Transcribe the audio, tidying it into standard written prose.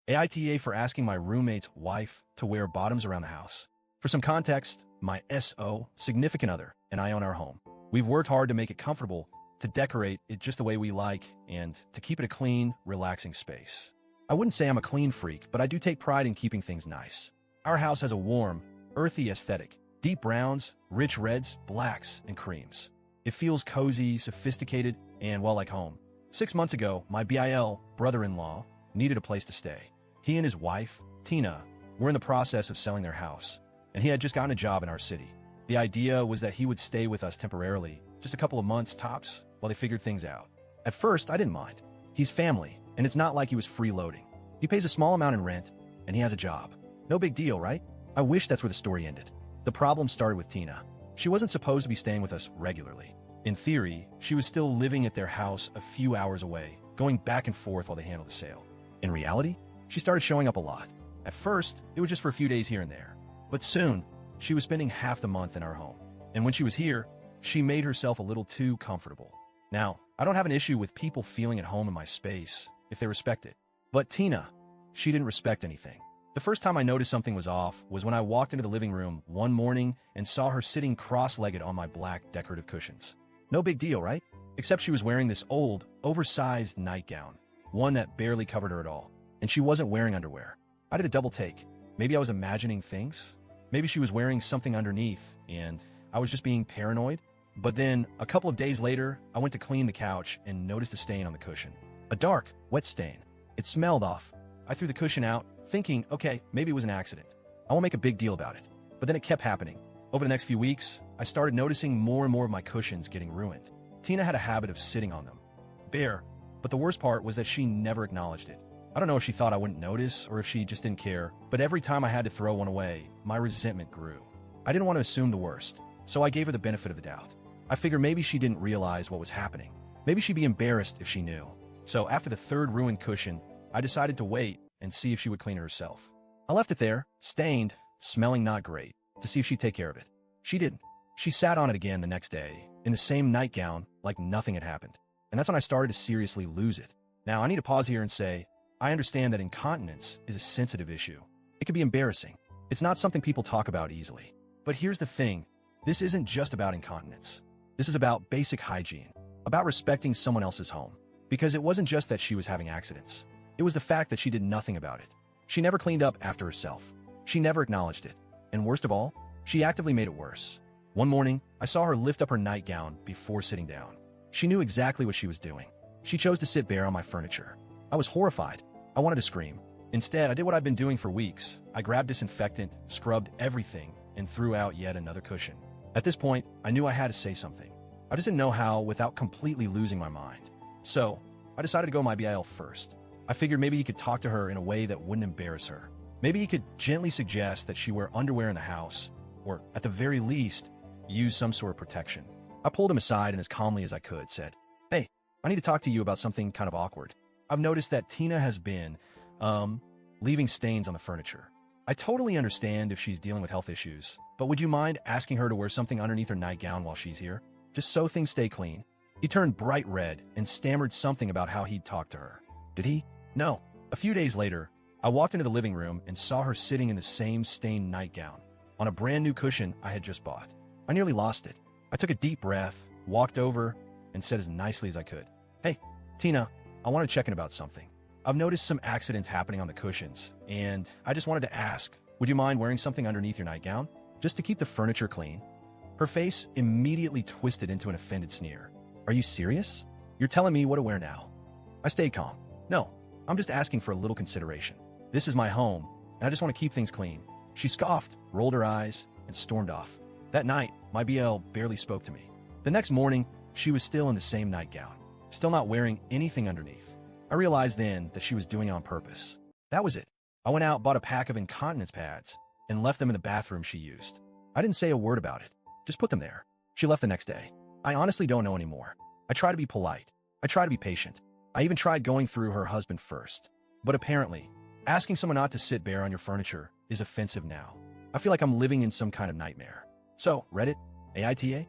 AITA for asking my roommate's wife to wear bottoms around the house. For some context, my SO, significant other, and I own our home. We've worked hard to make it comfortable, to decorate it just the way we like, and to keep it a clean, relaxing space. I wouldn't say I'm a clean freak, but I do take pride in keeping things nice. Our house has a warm, earthy aesthetic, deep browns, rich reds, blacks, and creams. It feels cozy, sophisticated, and well like home. 6 months ago, my BIL brother-in-law needed a place to stay. He and his wife, Tina, were in the process of selling their house, and he had just gotten a job in our city. The idea was that he would stay with us temporarily, just a couple of months tops, while they figured things out. At first, I didn't mind. He's family, and it's not like he was freeloading. He pays a small amount in rent, and he has a job. No big deal, right? I wish that's where the story ended. The problem started with Tina. She wasn't supposed to be staying with us regularly. In theory, she was still living at their house a few hours away, going back and forth while they handled the sale. In reality, she started showing up a lot. At first, it was just for a few days here and there. But soon, she was spending half the month in our home. And when she was here, she made herself a little too comfortable. Now, I don't have an issue with people feeling at home in my space, if they respect it. But Tina, she didn't respect anything. The first time I noticed something was off was when I walked into the living room one morning and saw her sitting cross-legged on my black decorative cushions. No big deal, right? Except she was wearing this old, oversized nightgown, one that barely covered her at all. And she wasn't wearing underwear. I did a double take. Maybe I was imagining things. Maybe she was wearing something underneath, and I was just being paranoid. But then, a couple of days later, I went to clean the couch and noticed a stain on the cushion. A dark, wet stain. It smelled off. I threw the cushion out, thinking, okay, maybe it was an accident. I won't make a big deal about it. But then it kept happening. Over the next few weeks, I started noticing more and more of my cushions getting ruined. Tina had a habit of sitting on them. Bare. But the worst part was that she never acknowledged it. I don't know if she thought I wouldn't notice or if she just didn't care, but every time I had to throw one away, my resentment grew. I didn't want to assume the worst, so I gave her the benefit of the doubt. I figured maybe she didn't realize what was happening. Maybe she'd be embarrassed if she knew. So after the third ruined cushion, I decided to wait and see if she would clean it herself. I left it there, stained, smelling not great, to see if she'd take care of it. She didn't. She sat on it again the next day, in the same nightgown, like nothing had happened. And that's when I started to seriously lose it. Now, I need to pause here and say, I understand that incontinence is a sensitive issue. It can be embarrassing. It's not something people talk about easily. But here's the thing. This isn't just about incontinence. This is about basic hygiene, about respecting someone else's home. Because it wasn't just that she was having accidents. It was the fact that she did nothing about it. She never cleaned up after herself. She never acknowledged it. And worst of all, she actively made it worse. One morning, I saw her lift up her nightgown before sitting down. She knew exactly what she was doing. She chose to sit bare on my furniture. I was horrified. I wanted to scream. Instead, I did what I've been doing for weeks. I grabbed disinfectant, scrubbed everything, and threw out yet another cushion. At this point, I knew I had to say something. I just didn't know how without completely losing my mind. So, I decided to go my BIL first. I figured maybe he could talk to her in a way that wouldn't embarrass her. Maybe he could gently suggest that she wear underwear in the house, or at the very least, use some sort of protection. I pulled him aside and as calmly as I could said, "Hey, I need to talk to you about something kind of awkward. I've noticed that Tina has been, leaving stains on the furniture. I totally understand if she's dealing with health issues, but would you mind asking her to wear something underneath her nightgown while she's here? Just so things stay clean." He turned bright red and stammered something about how he'd talked to her. Did he? No. A few days later, I walked into the living room and saw her sitting in the same stained nightgown, on a brand new cushion I had just bought. I nearly lost it. I took a deep breath, walked over, and said as nicely as I could, "Hey, Tina, I want to check in about something. I've noticed some accidents happening on the cushions, and I just wanted to ask, would you mind wearing something underneath your nightgown, just to keep the furniture clean?" Her face immediately twisted into an offended sneer. "Are you serious? You're telling me what to wear now?" I stayed calm. "No, I'm just asking for a little consideration. This is my home, and I just want to keep things clean." She scoffed, rolled her eyes, and stormed off. That night, my BL barely spoke to me. The next morning, she was still in the same nightgown, still not wearing anything underneath. I realized then that she was doing it on purpose. That was it. I went out, bought a pack of incontinence pads, and left them in the bathroom she used. I didn't say a word about it, just put them there. She left the next day. I honestly don't know anymore. I try to be polite. I try to be patient. I even tried going through her husband first. But apparently, asking someone not to sit bare on your furniture is offensive now. I feel like I'm living in some kind of nightmare. So, Reddit, AITA,